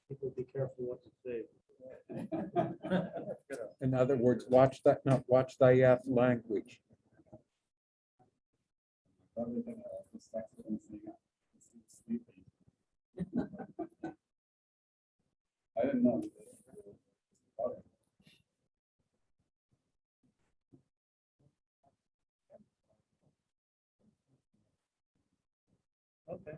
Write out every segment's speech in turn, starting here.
People be careful what to say. In other words, watch that, not watch thy language. I didn't know. Okay.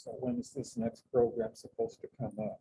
So when is this next program supposed to come up?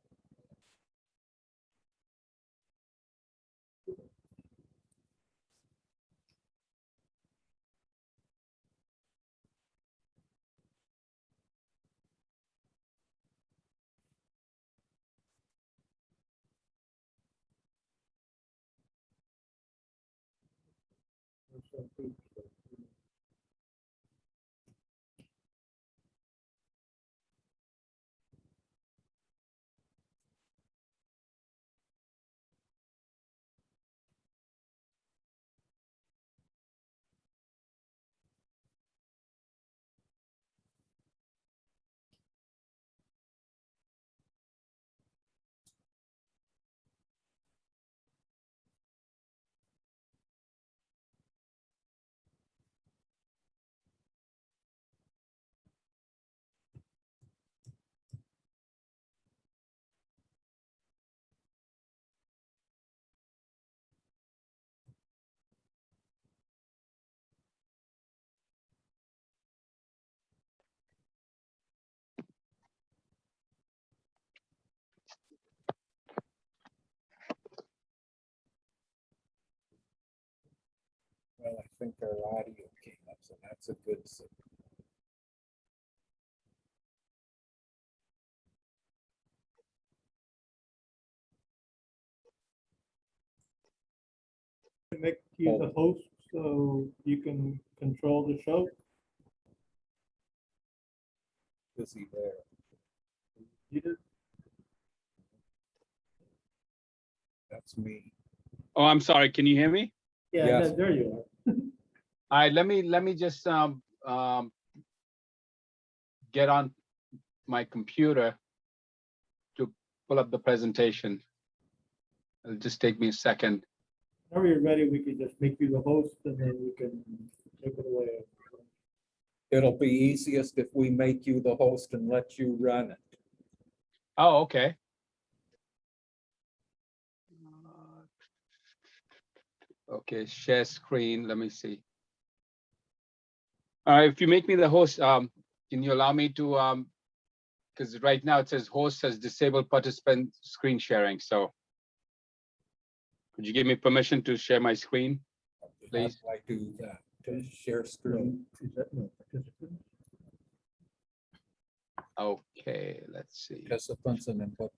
Well, I think our audio came up, so that's a good signal. Make you the host so you can control the show. Is he there? You did. That's me. Oh, I'm sorry. Can you hear me? Yeah, Yes. there you are. All right, let me just get on my computer to pull up the presentation. It'll just take me a second. Whenever you're ready, we can just make you the host and then we can take it away. It'll be easiest if we make you the host and let you run it. Oh, okay. Okay, share screen. Let me see. All right, if you make me the host, can you allow me to because right now it says host has disabled participant screen sharing. So could you give me permission to share my screen? Please. How do I do that? To share screen? Is that no participant? Okay, let's see. Participants and input.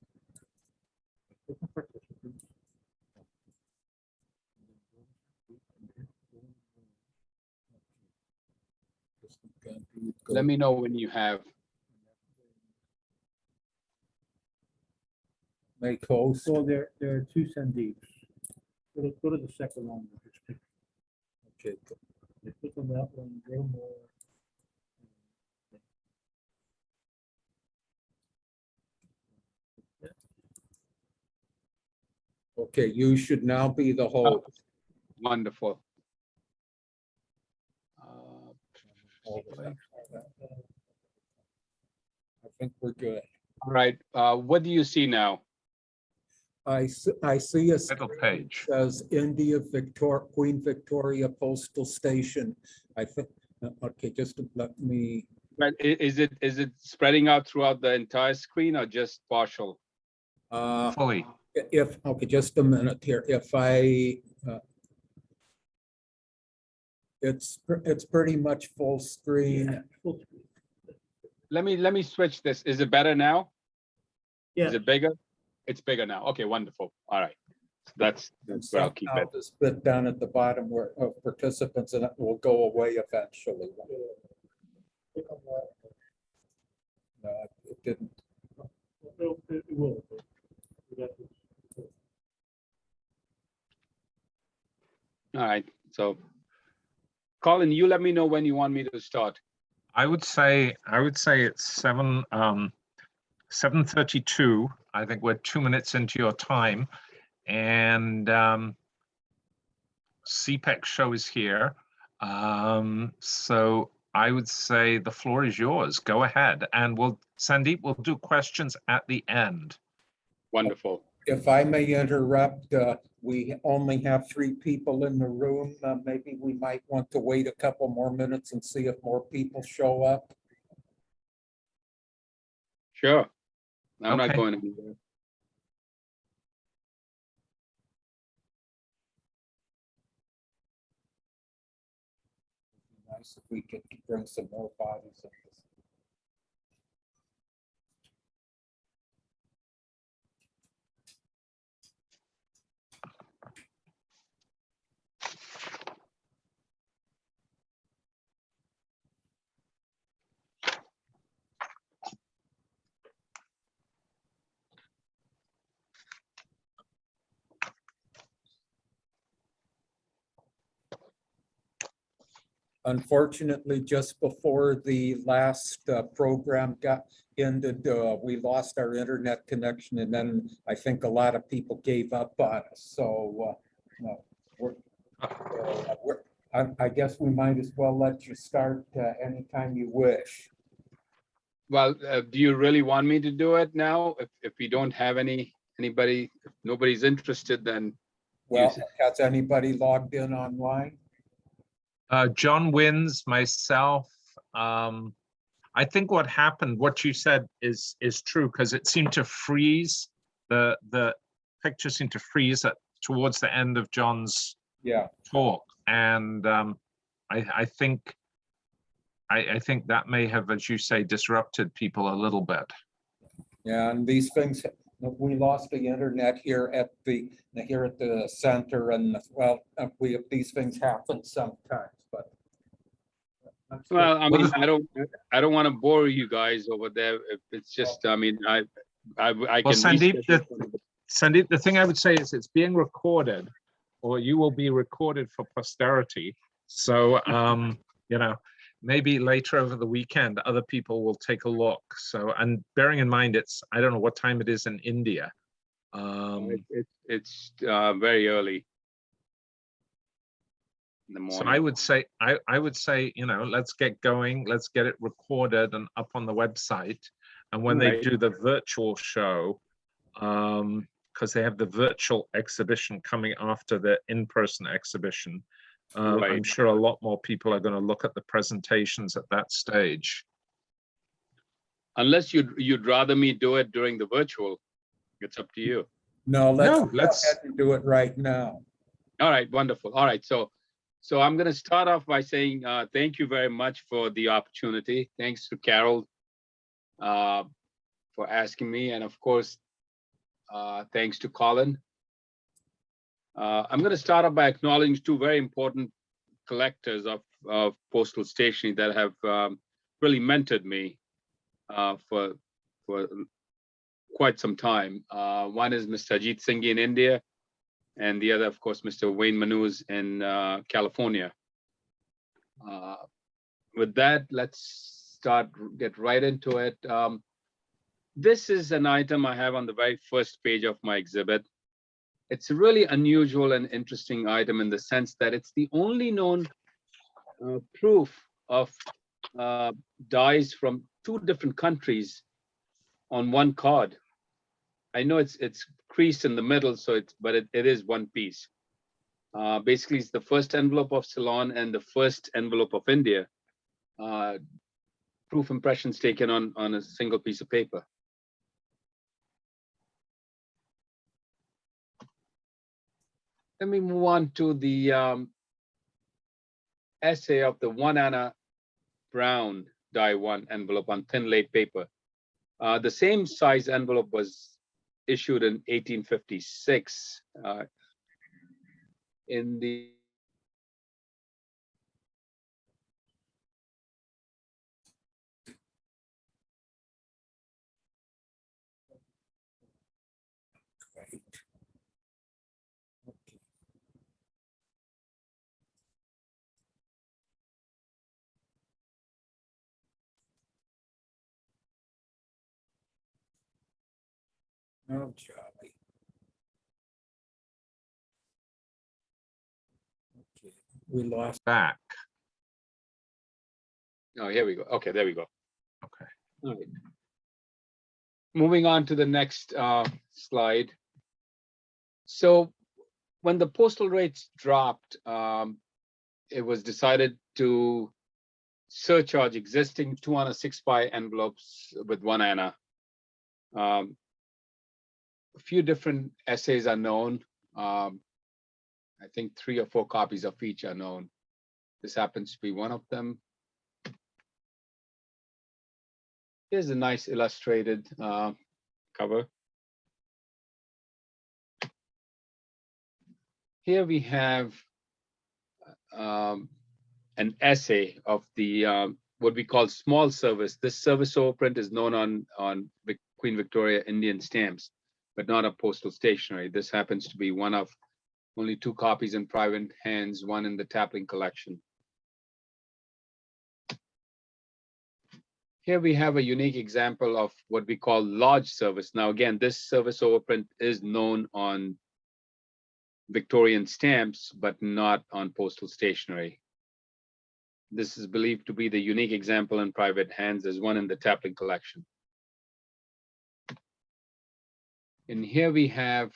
Let me know when you have. Make host. So there are two Sandeeps. Go to the second one. Okay. Click on that one, go more. Okay, you should now be the host. Wonderful. I think we're good. All right, what do you see now? I see a Middle page. says Queen Victoria Postal Station. I think, okay, just let me, Right, is it spreading out throughout the entire screen or just partial? Fully. okay, just a minute here. If I, it's pretty much full screen. Full screen. Let me switch this. Is it better now? Yeah. Is it bigger? It's bigger now. Okay, wonderful. All right. That's where I'll keep it. This bit down at the bottom where of participants, and it will go away eventually. Click on that. No, it didn't. It will. We got this. All right. So, Colin, you let me know when you want me to start. I would say it's 7:32. I think we're 2 minutes into your time, and SEAPEX show is here. So I would say the floor is yours. Go ahead, and Sandeep will do questions at the end. Wonderful. If I may interrupt, we only have 3 people in the room. Maybe we might want to wait a couple more minutes and see if more people show up. Sure. I'm not Okay. going anywhere. Nice if we could bring some more bodies in this. Unfortunately, just before the last program got ended, we lost our internet connection, and then I think a lot of people gave up on us. So I guess we might as well let you start anytime you wish. Well, do you really want me to do it now? If we don't have anybody, if nobody's interested, then Well, has anybody logged in online? John wins, myself. I think what happened, what you said is true, because it seemed to freeze. The picture seemed to freeze towards the end of John's talk, and I think that may have, as you say, disrupted people a little bit. Yeah, and these things, we lost the internet here at the center, and well, these things happen sometimes, but. well, I mean, Well, I don't want to bore you guys over there. If it's just, I mean, I Well, can. Sandeep, reschedule. Sandeep, the thing I would say is it's being recorded, or you will be recorded for posterity. So, you know, maybe later over the weekend, other people will take a look. So, and bearing in mind, I don't know what time it is in India. It's very early in the So morning. I would say, you know, let's get going, let's get it recorded and up on the website. And when they Right. do the virtual show, because they have the virtual exhibition coming after the in-person exhibition, I'm Right. sure a lot more people are going to look at the presentations at that stage. Unless you'd rather me do it during the virtual, it's up to you. No, let's No, go ahead and do it right now. All right, wonderful. All right, so I'm going to start off by saying thank you very much for the opportunity. Thanks to Carol for asking me, and of course, thanks to Colin. I'm going to start off by acknowledging two very important collectors of postal stationery that have really mentored me for quite some time. One is Mr. Ajit Singhi in India, and the other, of course, Mr. Wayne Manuz in California. With that, let's get right into it. This is an item I have on the very first page of my exhibit. It's a really unusual and interesting item in the sense that it's the only known proof of dies from two different countries on one card. I know it's creased in the middle, so but it is one piece. Basically, it's the first envelope of Ceylon and the first envelope of India. Proof impressions taken on a single piece of paper. Let me move on to the essay of the 1 Anna Brown die 1 envelope on thin laid paper. The same size envelope was issued in 1856 in the Oh, Charlie. Okay, we lost. Back. oh, here we go. Okay, there we go. Okay. All right. Moving on to the next slide. So when the postal rates dropped, it was decided to surcharge existing 2 Anna 6 by envelopes with 1 Anna A few different essays are known. I think 3 or 4 copies of each are known. This happens to be one of them. Here's a nice illustrated cover. Here we have an essay of the what we call small service. This service overprint is known on Queen Victoria Indian stamps, but not on postal stationery. This happens to be one of only 2 copies in private hands, one in the Tapling collection. Here we have a unique example of what we call large service. Now, again, this service overprint is known on Victorian stamps, but not on postal stationery. This is believed to be the unique example in private hands. There's one in the Tapling collection. And here we have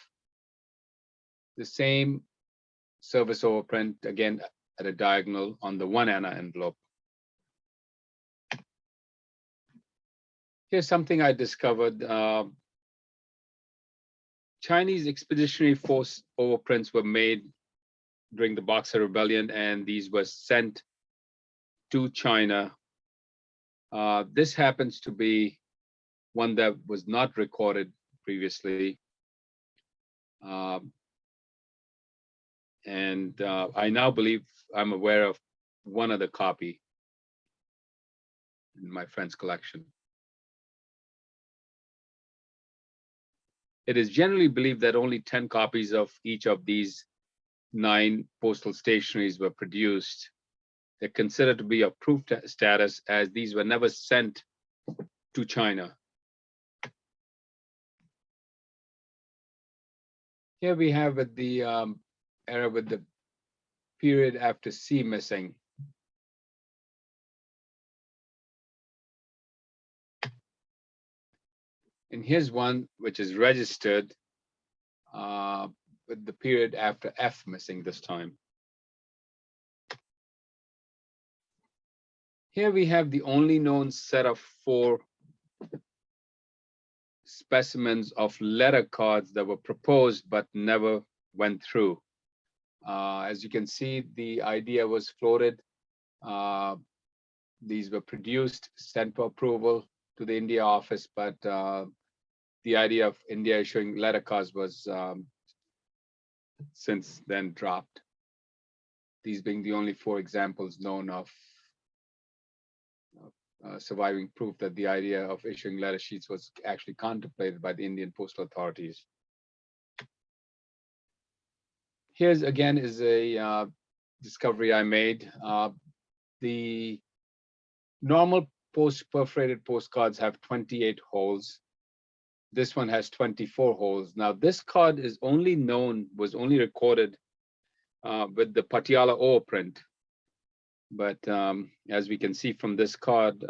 the same service overprint, again, at a diagonal on the 1 anna envelope. Here's something I discovered. Chinese Expeditionary Force overprints were made during the Boxer Rebellion, and these were sent to China. This happens to be one that was not recorded previously. And I now believe I'm aware of one other copy in my friend's collection. It is generally believed that only 10 copies of each of these 9 postal stationeries were produced. They're considered to be of proof status, as these were never sent to China. Here we have with the era with the period after C missing. And here's one which is registered with the period after F missing this time. Here we have the only known set of 4 specimens of letter cards that were proposed but never went through. As you can see, the idea was floated. These were produced, sent for approval to the India office, but the idea of India issuing letter cards was since then dropped. These being the only 4 examples known of surviving proof that the idea of issuing letter sheets was actually contemplated by the Indian postal authorities. Here's again is a discovery I made. The normal perforated postcards have 28 holes. This one has 24 holes. Now, this card is only known, was only recorded with the Patiala overprint. But as we can see from this card,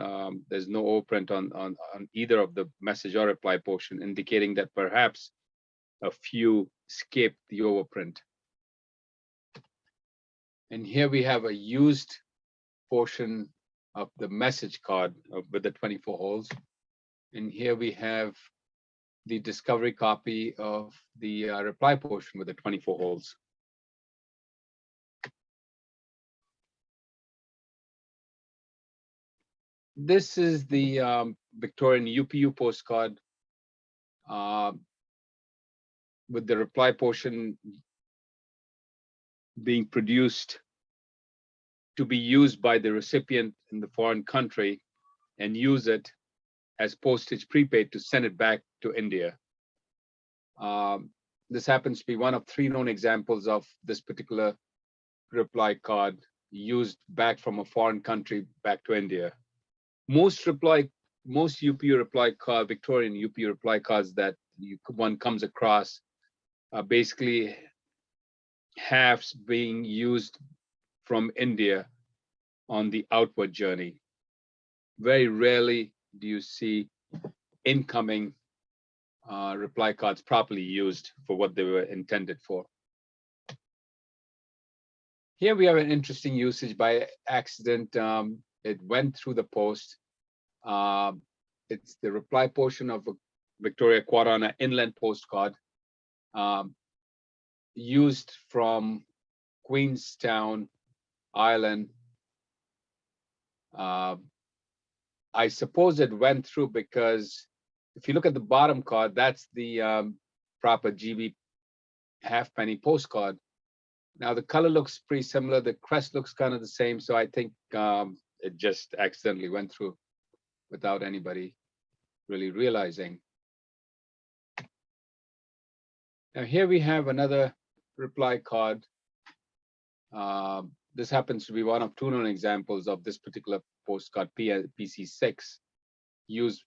there's no overprint on either of the message or reply portion, indicating that perhaps a few escaped the overprint. And here we have a used portion of the message card with the 24 holes. And here we have the discovery copy of the reply portion with the 24 holes. This is the Victorian UPU postcard with the reply portion being produced to be used by the recipient in the foreign country and use it as postage prepaid to send it back to India. This happens to be one of 3 known examples of this particular reply card used back from a foreign country back to India. Most UPU reply card, Victorian UPU reply cards that one comes across are basically halves being used from India on the outward journey. Very rarely do you see incoming reply cards properly used for what they were intended for. Here we have an interesting usage by accident. It went through the post. It's the reply portion of a Victoria Quarana inland postcard, used from Queenstown, Ireland. I suppose it went through because if you look at the bottom card, that's the proper GB halfpenny postcard. Now the color looks pretty similar. The crest looks kind of the same. So I think it just accidentally went through without anybody really realizing. Now here we have another reply card. This happens to be one of two known examples of this particular postcard, PC6, used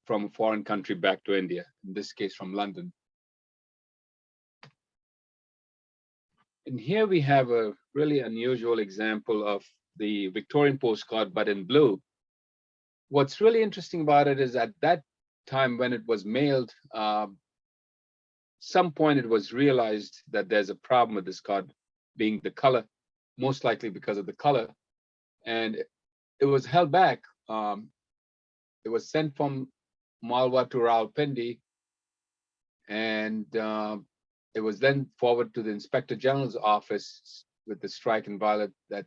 from a foreign country back to India, in this case from London. And here we have a really unusual example of the Victorian postcard, but in blue. What's really interesting about it is at that time when it was mailed, some point it was realized that there's a problem with this card being the color, most likely because of the color, and it was held back. It was sent from Malwa to Rawalpindi, and it was then forwarded to the Inspector General's office with the strike and violet that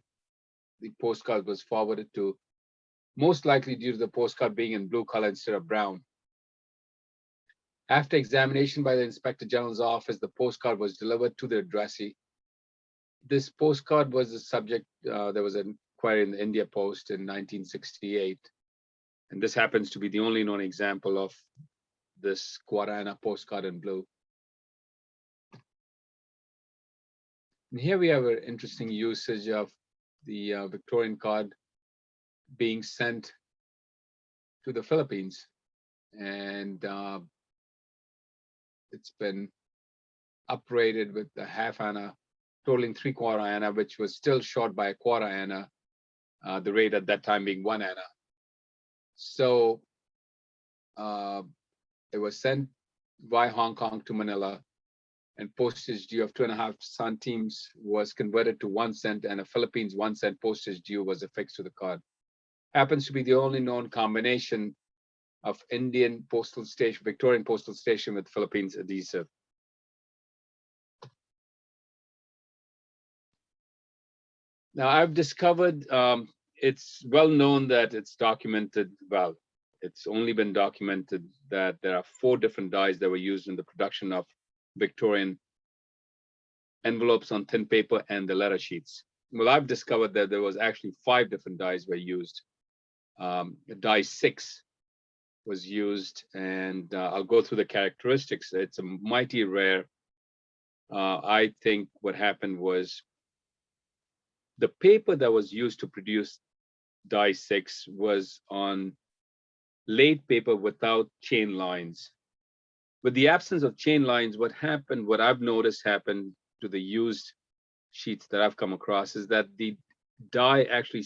the postcard was forwarded to, most likely due to the postcard being in blue color instead of brown. After examination by the Inspector General's office, the postcard was delivered to the addressee. This postcard was the subject, there was an inquiry in the India Post in 1968. And this happens to be the only known example of this Quarana postcard in blue. And here we have an interesting usage of the Victorian card being sent to the Philippines. And it's been uprated with the half anna, totaling 3/4 anna, which was still short by a 1/4 anna, the rate at that time being 1 anna. So it was sent via Hong Kong to Manila, and postage due of 2.5 centimes was converted to 1 cent, and a Philippines 1 cent postage due was affixed to the card. Happens to be the only known combination of Indian postal station, Victorian postal station with Philippines adhesive. Now I've discovered, it's well known that it's documented, well, it's only been documented that there are 4 different dyes that were used in the production of Victorian envelopes on thin paper and the letter sheets. Well, I've discovered that there was actually 5 different dyes were used. Dye 6 was used, and I'll go through the characteristics. It's a mighty rare. I think what happened was the paper that was used to produce dye 6 was on laid paper without chain lines. With the absence of chain lines, what happened, what I've noticed happened to the used sheets that I've come across is that the dye actually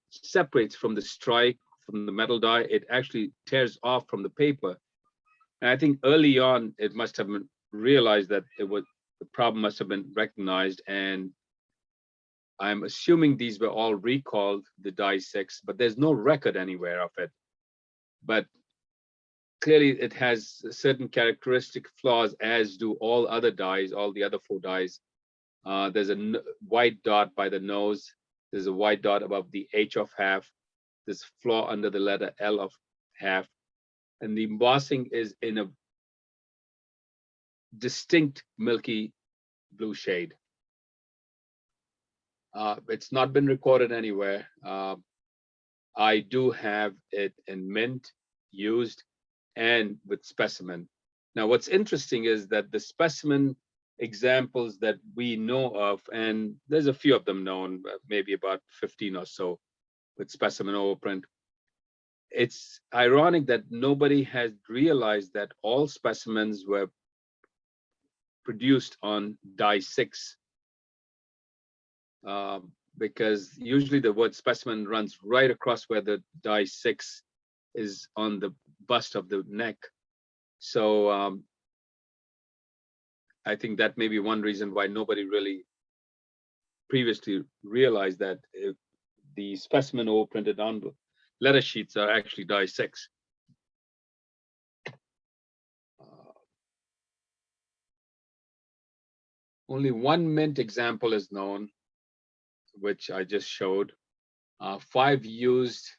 separates from the strike, from the metal dye. It actually tears off from the paper. And I think early on, it must have been realized that it was, the problem must have been recognized, and I'm assuming these were all recalled, the dye 6, but there's no record anywhere of it. But clearly it has certain characteristic flaws, as do all other dyes, all the other 4 dyes. There's a white dot by the nose. There's a white dot above the H of half. There's flaw under the letter L of half. And the embossing is in a distinct milky blue shade. It's not been recorded anywhere. I do have it in mint, used, and with specimen. Now, what's interesting is that the specimen examples that we know of, and there's a few of them known, maybe about 15 or so, with specimen overprint. It's ironic that nobody has realized that all specimens were produced on dye 6. Because usually the word specimen runs right across where the dye 6 is on the bust of the neck. So I think that may be one reason why nobody really previously realized that the specimen overprinted on letter sheets are actually dye 6. Only one mint example is known, which I just showed. 5 used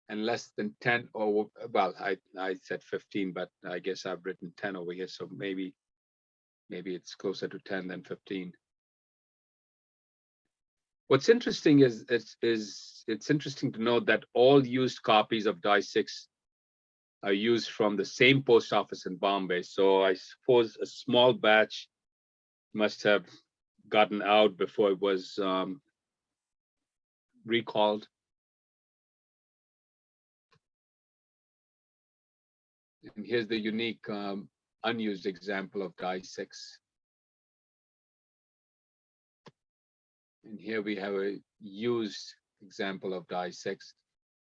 and less than 10, or well, I said 15, but I guess I've written 10 over here, so maybe it's closer to 10 than 15. What's interesting is it's interesting to note that all used copies of Die 6 are used from the same post office in Bombay. So I suppose a small batch must have gotten out before it was recalled. And here's the unique unused example of Die 6. And here we have a used example of Die 6.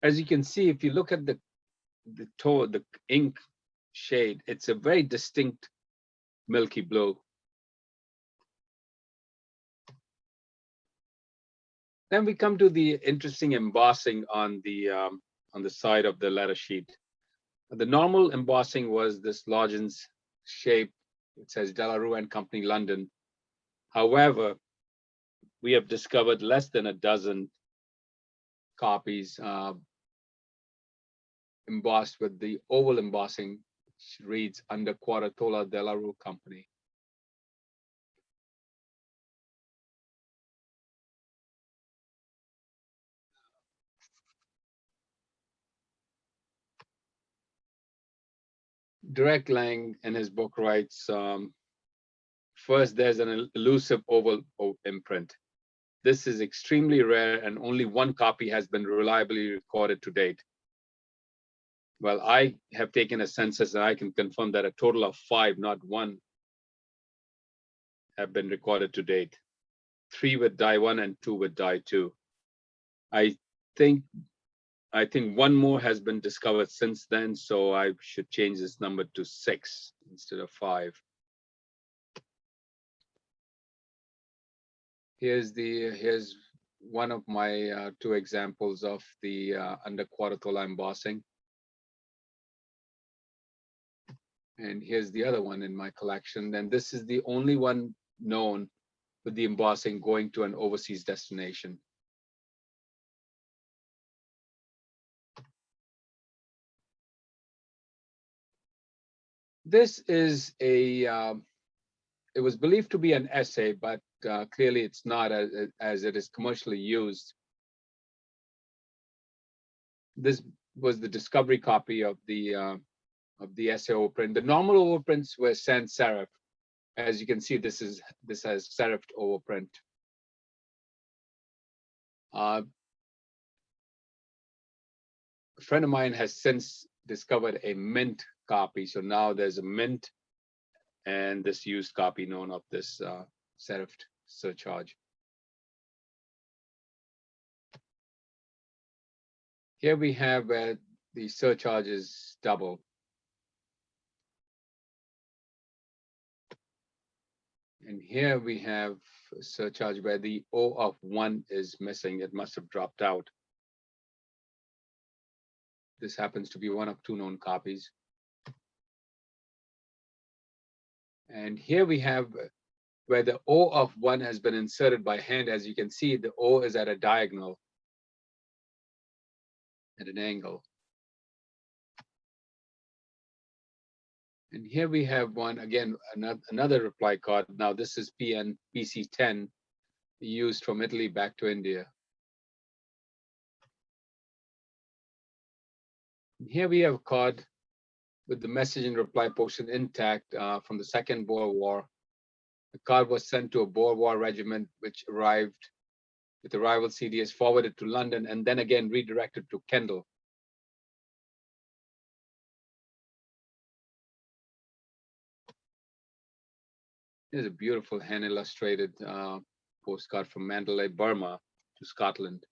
As you can see, if you look at the ink shade, it's a very distinct milky blue. Then we come to the interesting embossing on the side of the letter sheet. The normal embossing was this lozenge shape. It says Delarue and Company, London. However, we have discovered less than a dozen copies embossed with the oval embossing, which reads under Quadratola Delarue Company. Direct Lang in his book writes, first, there's an elusive oval imprint. This is extremely rare and only one copy has been reliably recorded to date. Well, I have taken a census and I can confirm that a total of 5, not 1, have been recorded to date. 3 with Die 1 and 2 with Die 2. I think 1 more has been discovered since then, so I should change this number to 6 instead of 5. Here's one of my 2 examples of the under Quadratola embossing. And here's the other one in my collection. And this is the only one known with the embossing going to an overseas destination. This is it was believed to be an essay, but clearly it's not, as it is commercially used. This was the discovery copy of the essay overprint. The normal overprints were sans serif. As you can see, this has serifed overprint. A friend of mine has since discovered a mint copy. So now there's a mint and this used copy known of this serifed surcharge. Here we have where the surcharge is double. And here we have a surcharge where the O of 1 is missing. It must have dropped out. This happens to be one of 2 known copies. And here we have where the O of 1 has been inserted by hand. As you can see, the O is at a diagonal, at an angle. And here we have one, again, another reply card. Now this is PN PC10, used from Italy back to India. And here we have a card with the message and reply portion intact from the Second Boer War. The card was sent to a Boer War regiment, which arrived with arrival CDs forwarded to London and then again redirected to Kendal. Here's a beautiful hand-illustrated postcard from Mandalay, Burma to Scotland.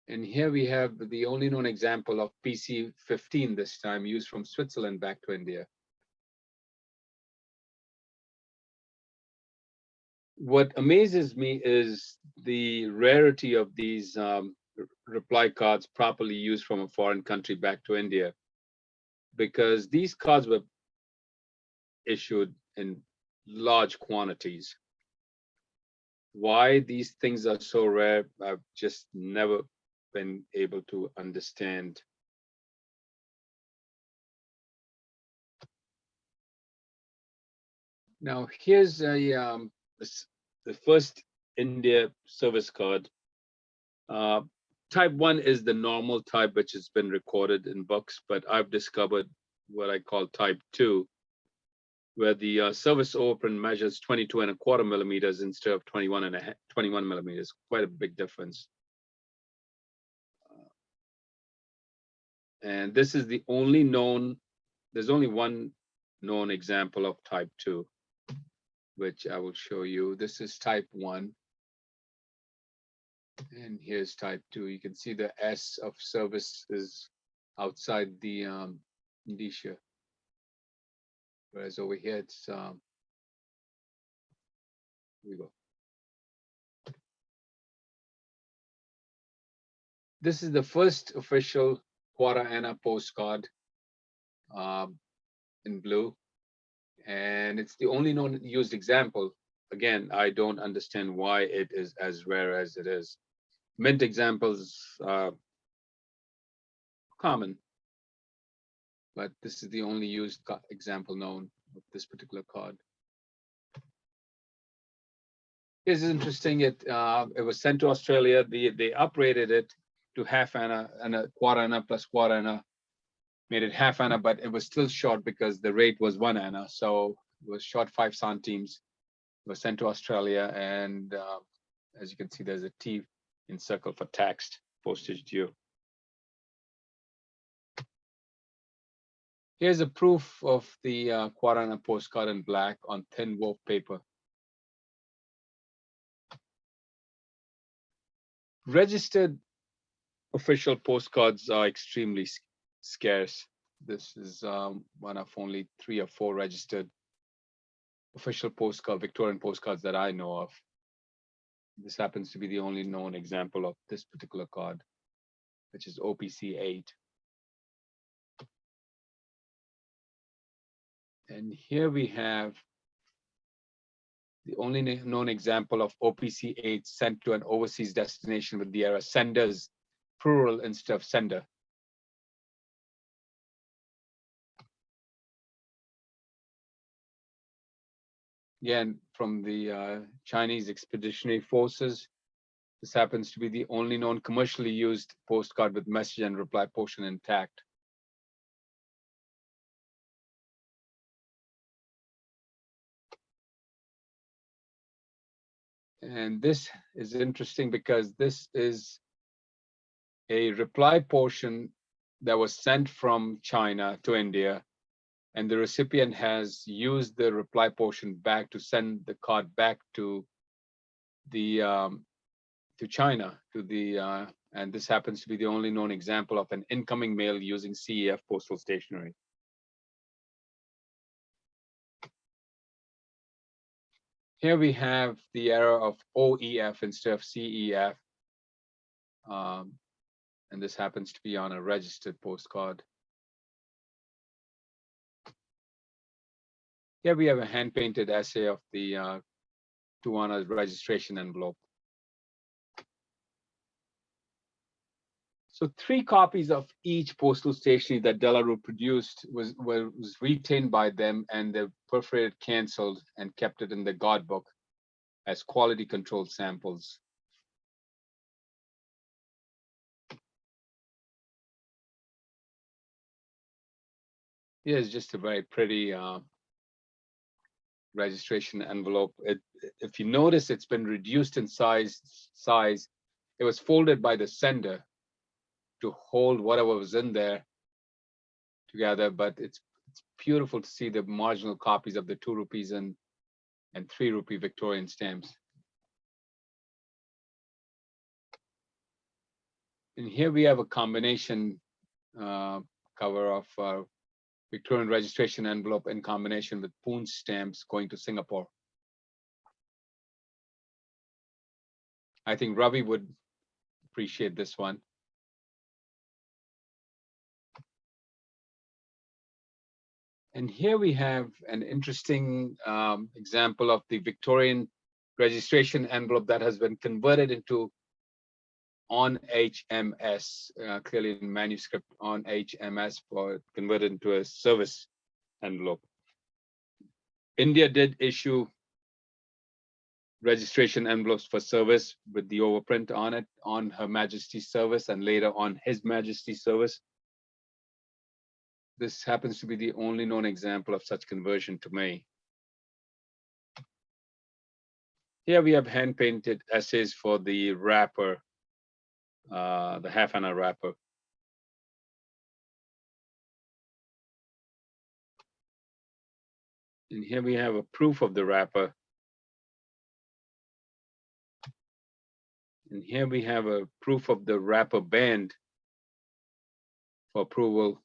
And here we have the only known example of PC15 this time, used from Switzerland back to India. What amazes me is the rarity of these reply cards properly used from a foreign country back to India. because these cards were issued in large quantities. Why these things are so rare, I've just never been able to understand. Now here's a the first India service card. Type 1 is the normal type which has been recorded in books, but I've discovered what I call type 2, where the service overprint measures 22.25 millimeters instead of 21 millimeters. Quite a big difference. And this is the only known, there's only one known example of type 2, which I will show you. This is type 1. And here's type 2. You can see the S of service is outside the indicia. Whereas over here, it's, here we go. This is the first official quarter anna postcard in blue. And it's the only known used example. Again, I don't understand why it is as rare as it is. Mint examples are common, but this is the only used example known of this particular card. It's interesting. It was sent to Australia. They uprated it to half anna and a quarter anna plus quarter anna, made it half anna, but it was still short because the rate was 1 anna, so it was short 5 centimes. It was sent to Australia, and as you can see, there's a T encircled for taxed postage due. Here's a proof of the quarter anna postcard in black on thin wove paper. Registered official postcards are extremely scarce. This is one of only 3 or 4 registered official postcard, Victorian postcards that I know of. This happens to be the only known example of this particular card, which is OPC 8. And here we have the only known example of OPC 8 sent to an overseas destination with the error senders, plural instead of sender. Again, from the Chinese Expeditionary Forces. This happens to be the only known commercially used postcard with message and reply portion intact. And this is interesting because this is a reply portion that was sent from China to India, and the recipient has used the reply portion back to send the card back to the to China, to the and this happens to be the only known example of an incoming mail using CEF postal stationery. Here we have the error of OEF instead of CEF. And this happens to be on a registered postcard. Here we have a hand-painted essay of the Tuana's registration envelope. So 3 copies of each postal stationery that De La Rue produced was retained by them, and they perforated, canceled, and kept it in the guard book as quality control samples. Here's just a very pretty registration envelope. If you notice, it's been reduced in size. It was folded by the sender to hold whatever was in there together, but it's beautiful to see the marginal copies of the 2 rupees and 3 rupee Victorian stamps. And here we have a combination cover of Victorian registration envelope in combination with Poon stamps going to Singapore. I think Ravi would appreciate this one. And here we have an interesting example of the Victorian registration envelope that has been converted into on HMS, clearly in manuscript on HMS, for converted into a service envelope. India did issue registration envelopes for service with the overprint on it, on Her Majesty's service and later on His Majesty's service. This happens to be the only known example of such conversion to me. Here we have hand-painted essays for the wrapper, the half-anna wrapper. And here we have a proof of the wrapper. And here we have a proof of the wrapper band for approval.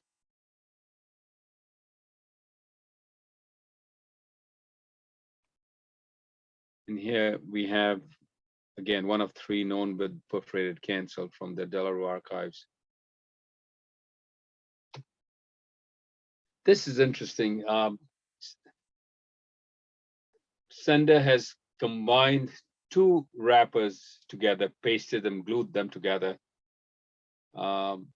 And here we have, again, one of 3 known but perforated canceled from the Delaware archives. This is interesting. Sender has combined 2 wrappers together, pasted them, glued them together, and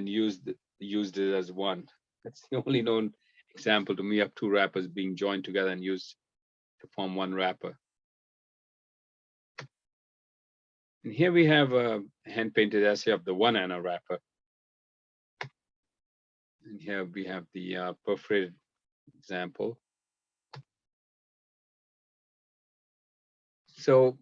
used it as one. That's the only known example to me of 2 wrappers being joined together and used to form one wrapper. And here we have a hand-painted essay of the 1-anna wrapper. And here we have the perforated example. So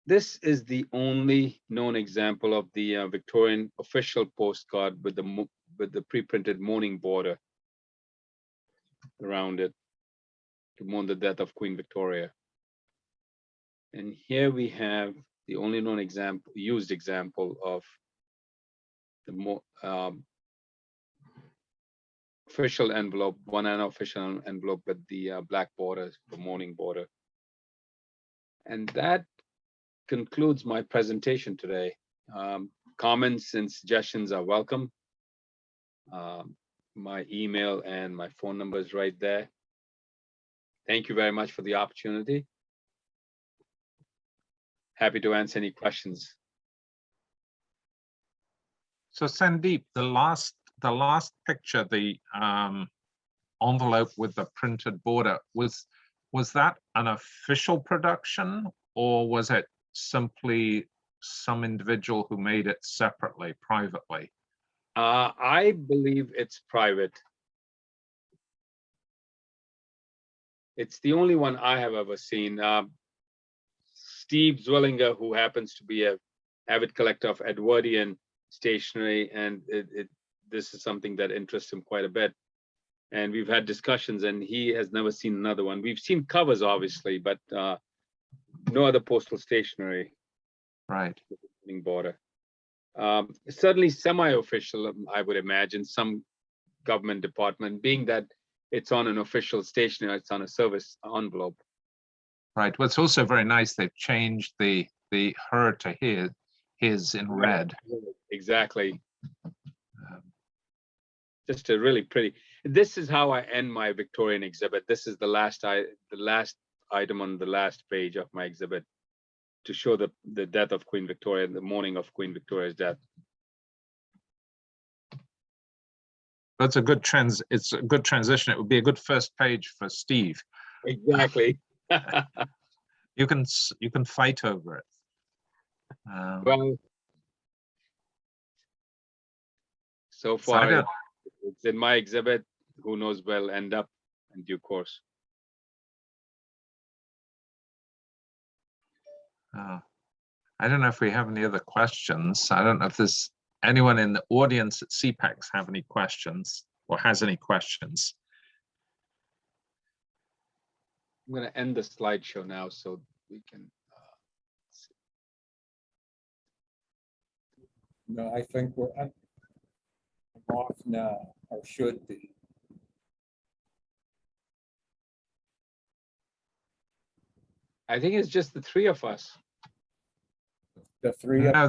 this is the only known example of the Victorian official postcard with the pre-printed mourning border around it to mourn the death of Queen Victoria. And here we have the only known used example of the official envelope, 1-anna official envelope with the black border, the mourning border. And that concludes my presentation today. Comments and suggestions are welcome. My email and my phone number is right there. Thank you very much for the opportunity. Happy to answer any questions. So Sandeep, the last picture, the envelope with the printed border, was that an official production, or was it simply some individual who made it separately, privately? I believe it's private. It's the only one I have ever seen. Steve Zwillinger, who happens to be an avid collector of Edwardian stationery, and this is something that interests him quite a bit. And we've had discussions, and he has never seen another one. We've seen covers, obviously, but no other postal stationery. Right. Border. Certainly semi-official, I would imagine, some government department, being that it's on an official stationery, it's on a service envelope. Right. Well, it's also very nice they've changed the her to his in red. Exactly. Just a really pretty. This is how I end my Victorian exhibit. This is the last item on the last page of my exhibit, to show the death of Queen Victoria, the mourning of Queen Victoria's death. That's a good it's a good transition. It would be a good first page for Steve. Exactly. You can fight over it. Well, so far it's in my exhibit. Who knows where it'll end up in due course. I don't know if we have any other questions. I don't know if there's anyone in the audience at SEAPEX have any questions or has any questions. I'm going to end the slideshow now so we can. No, I think we're off now, or should be. I think it's just the 3 of us. The 3 of No,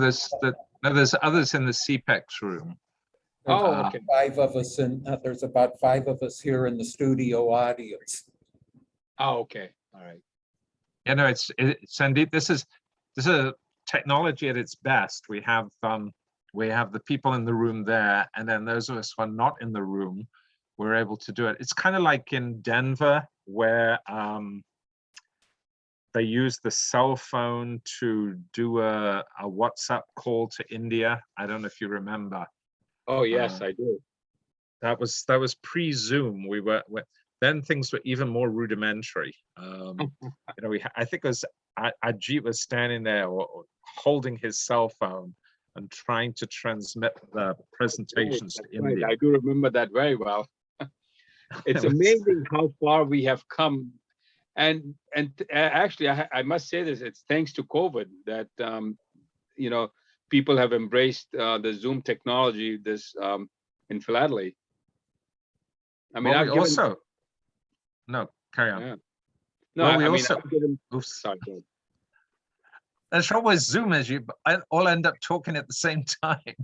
there's others in the SEAPEX room. Oh, okay. Five of us, and there's about five of us here in the studio audience. Oh, okay. All right. You know, Sandeep, this is a technology at its best. We have the people in the room there, and then those of us who are not in the room, we're able to do it. It's kind of like in Denver, where they use the cell phone to do a WhatsApp call to India. I don't know if you remember. Oh, yes, I do. That was pre-Zoom. Then things were even more rudimentary. You know, I think it was Ajit was standing there or holding his cell phone and trying to transmit the presentations to Right. India. I do remember that very well. It's amazing how far we have come. And actually, I must say this, it's thanks to COVID that, you know, people have embraced the Zoom technology in philately. I mean, Well, I've we given, also no carry on. yeah. No, Well, we I mean, also I've given, oops. sorry, go ahead. The trouble with Zoom is you all end up talking at the same time.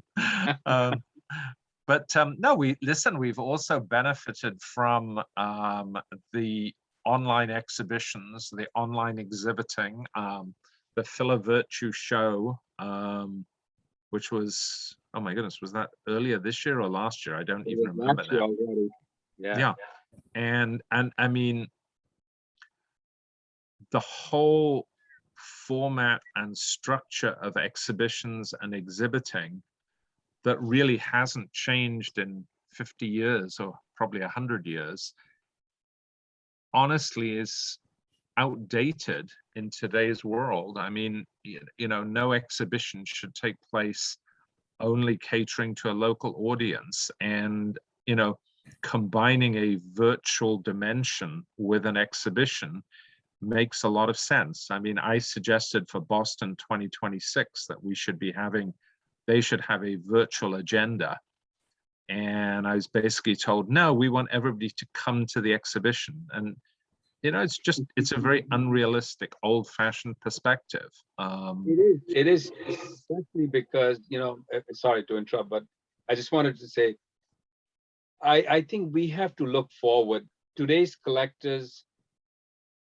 No, we've also benefited from the online exhibitions, the online exhibiting, the Phila Virtue show, which was, oh my goodness, was that earlier this year or last year? I don't It even was remember last year now. already. Yeah. And I mean, the whole format and structure of exhibitions and exhibiting that really hasn't changed in 50 years or probably 100 years, honestly is outdated in today's world. I mean, you know, no exhibition should take place only catering to a local audience, and, you know, combining a virtual dimension with an exhibition makes a lot of sense. I mean, I suggested for Boston 2026 that they should have a virtual agenda. And I was basically told, no, we want everybody to come to the exhibition. And, you know, it's a very unrealistic, old-fashioned perspective. It is, especially because, you know, sorry to interrupt, but I just wanted to say, I think we have to look forward. Today's collectors,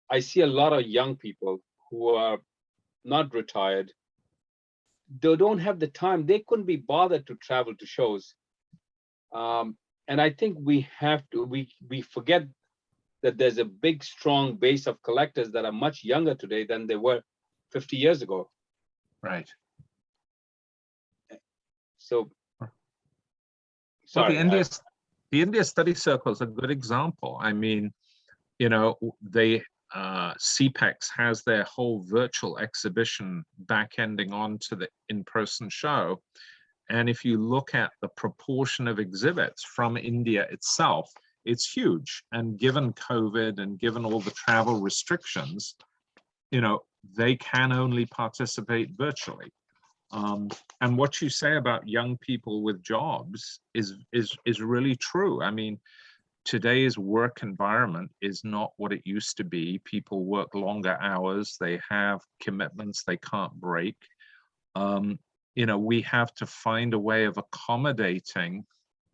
I see a lot of young people who are not retired. They don't have the time. They couldn't be bothered to travel to shows. And I think we forget that there's a big, strong base of collectors that are much younger today than they were 50 years ago. Right. So, Well, sorry. the India Study Circle is a good example. I mean, you know, SEAPEX has their whole virtual exhibition back-ending onto the in-person show. And if you look at the proportion of exhibits from India itself, it's huge. And given COVID and given all the travel restrictions, you know, they can only participate virtually. And what you say about young people with jobs is really true. I mean, today's work environment is not what it used to be. People work longer hours. They have commitments they can't break. You know, we have to find a way of accommodating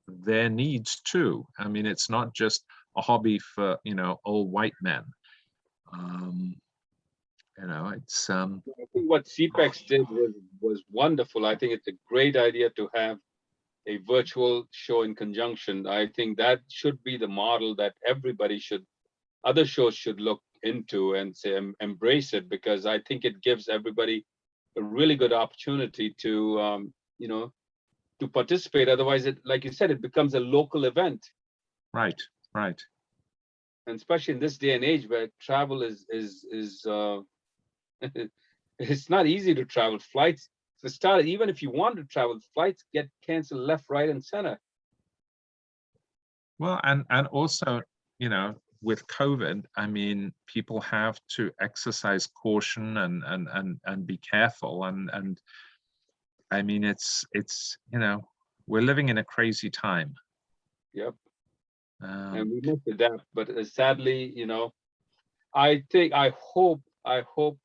their needs too. I mean, it's not just a hobby for, you know, old white men. You know, it's I think what SEAPEX did was wonderful. I think it's a great idea to have a virtual show in conjunction. I think that should be the model that other shows should look into and say embrace it, because I think it gives everybody a really good opportunity to you know, to participate. Otherwise, it, like you said, it becomes a local event. right. And especially in this day and age where travel is it's not easy to travel. Flights, for starters, even if you want to travel, flights get canceled left, right, and center. Well, and also, you know, with COVID, I mean, people have to exercise caution and be careful. And I mean, it's you know, we're living in a crazy time. Yep. And we must adapt. But sadly, you know, I hope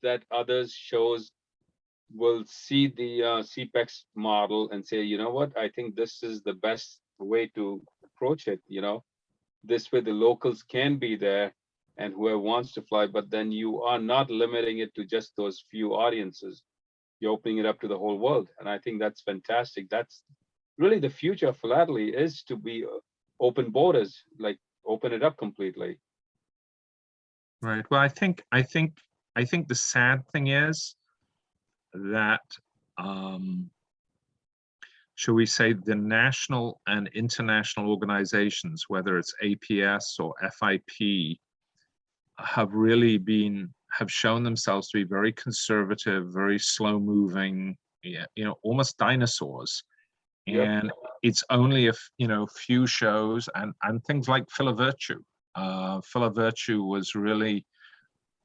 that others shows will see the SEAPEX model and say, you know what, I think this is the best way to approach it, you know. This way the locals can be there and whoever wants to fly, but then you are not limiting it to just those few audiences. You're opening it up to the whole world. And I think that's fantastic. That's really the future of philately, is to be open borders, like open it up completely. Right. Well, I think the sad thing is that, shall we say, the national and international organizations, whether it's APS or FIP, have shown themselves to be very conservative, very slow moving, almost dinosaurs. Yep. And it's only few shows and things like Philavirtue. Philavirtue was really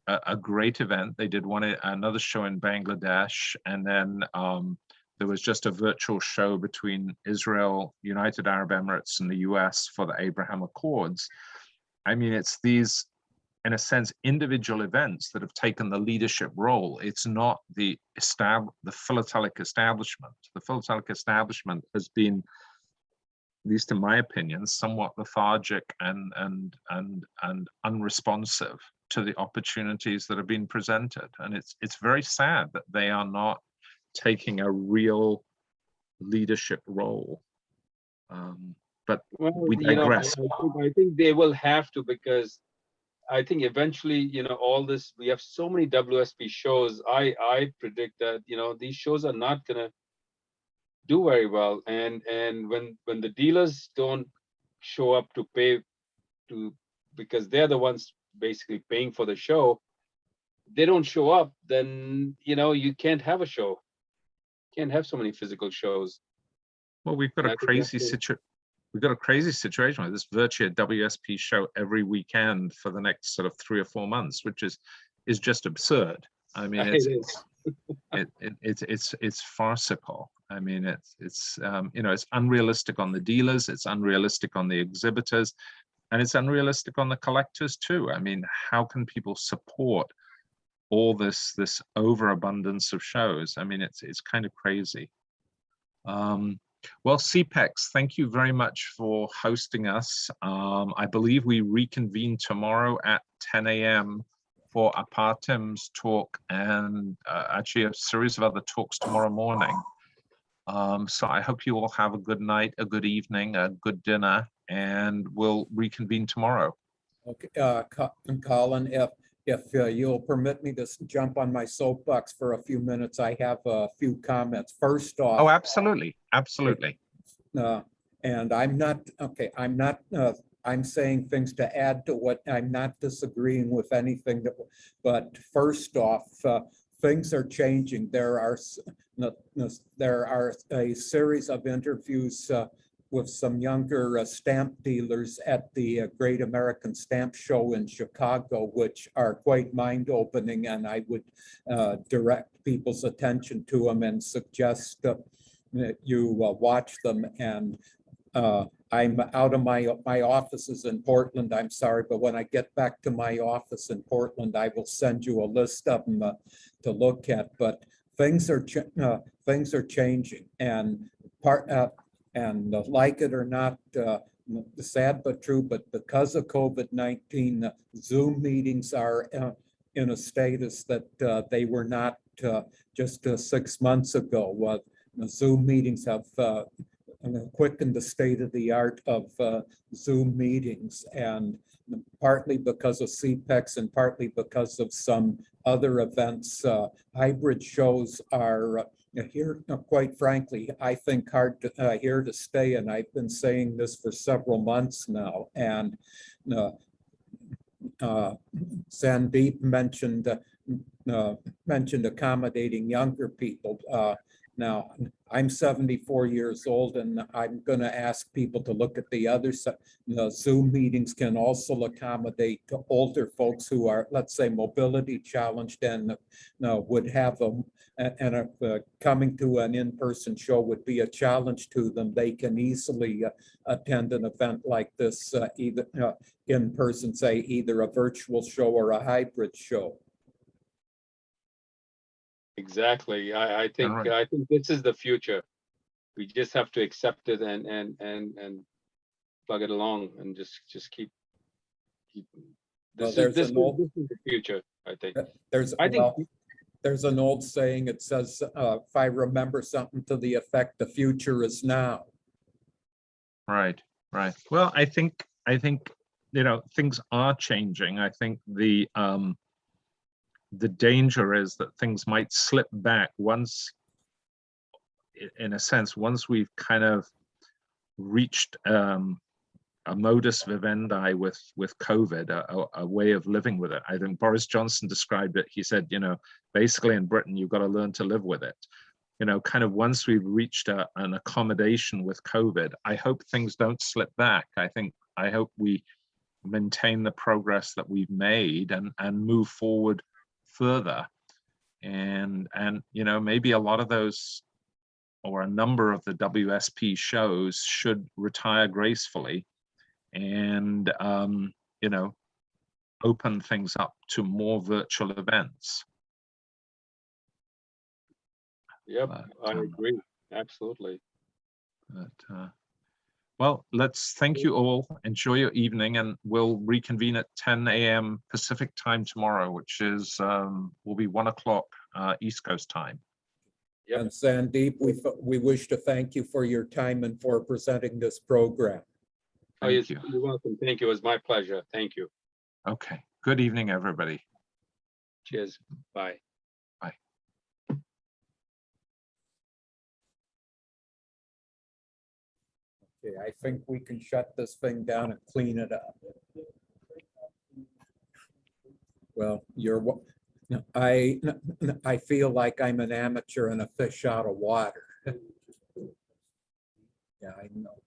a great event. They did another show in Bangladesh, and then there was just a virtual show between Israel, United Arab Emirates, and the US for the Abraham Accords. I mean, it's these, in a sense, individual events that have taken the leadership role. It's not the philatelic establishment. The philatelic establishment has been, at least in my opinion, somewhat lethargic and unresponsive to the opportunities that have been presented. And it's very sad that they are not taking a real leadership role. But Well, we digress. I think they will have to, because I think eventually, all this, we have so many WSP shows. I predict that, these shows are not gonna do very well. And when the dealers don't show up to pay to, because they're the ones basically paying for the show, they don't show up, then, you can't have a show. Can't have so many physical shows. Well, we've got a crazy situation. We've got a crazy situation with this Virtua WSP show every weekend for the next sort of 3 or 4 months, which is just absurd. I mean, it's farcical. I mean, it's unrealistic on the dealers, it's unrealistic on the exhibitors, and it's unrealistic on the collectors too. I mean, how can people support all this overabundance of shows? I mean, it's kind of crazy. Well, SEAPEX, thank you very much for hosting us. I believe we reconvene tomorrow at 10 a.m. for Apartim's talk, and actually a series of other talks tomorrow morning. So I hope you all have a good night, a good evening, a good dinner, and we'll reconvene tomorrow. Okay, Colin, if you'll permit me to jump on my soapbox for a few minutes, I have a few comments. First off. Oh, absolutely, absolutely. And I'm not, okay, I'm saying things to add to what, I'm not disagreeing with anything that, but first off, things are changing. There are a series of interviews with some younger stamp dealers at the Great American Stamp Show in Chicago, which are quite mind-opening, and I would direct people's attention to them and suggest that you watch them. And I'm out of my offices in Portland, I'm sorry, but when I get back to my office in Portland, I will send you a list of them to look at. But things are changing, and like it or not, sad but true, but because of COVID-19, Zoom meetings are in a status that they were not just 6 months ago. Zoom meetings have quickened the state of the art of Zoom meetings, and partly because of SEAPEX and partly because of some other events, hybrid shows are here, quite frankly, I think here to stay, and I've been saying this for several months now. And Sandeep mentioned accommodating younger people. Now, I'm 74 years old, and I'm going to ask people to look at the other side. Zoom meetings can also accommodate to older folks who are, let's say, mobility challenged and would have coming to an in-person show would be a challenge to them. They can easily attend an event like this, either in person, say either a virtual show or a hybrid show. Exactly. I think, right. I think this is the future. We just have to accept it and plug it along and just keep. Well, This there's is an old- the future, I think. There's, I think, well, there's an old saying, it says, if I remember something to the effect, the future is now. Right, right. Well, I think, you know, things are changing. I think the danger is that things might slip back once, in a sense, once we've kind of reached a modus vivendi with COVID, a way of living with it. I think Boris Johnson described it. He said, you know, basically in Britain, you've got to learn to live with it. You know, kind of once we've reached an accommodation with COVID, I hope things don't slip back. I hope we maintain the progress that we've made and move forward further. And you know, maybe a lot of those, or a number of the WSP shows should retire gracefully and you know, open things up to more virtual events. yep, But, I agree. Absolutely. Well, let's thank you all. Enjoy your evening, and we'll reconvene at 10 a.m. Pacific time tomorrow, which is will be 1 o'clock East Coast time. Yep. And Sandeep, we wish to thank you for your time and for presenting this program. Oh, Thank yes, you. you're welcome. Thank you. It was my pleasure. Thank you. Okay. Good evening, everybody. Cheers. Bye. Okay, I think we can shut this thing down and clean it up. Well, I feel like I'm an amateur and a fish out of water. Yeah, I know.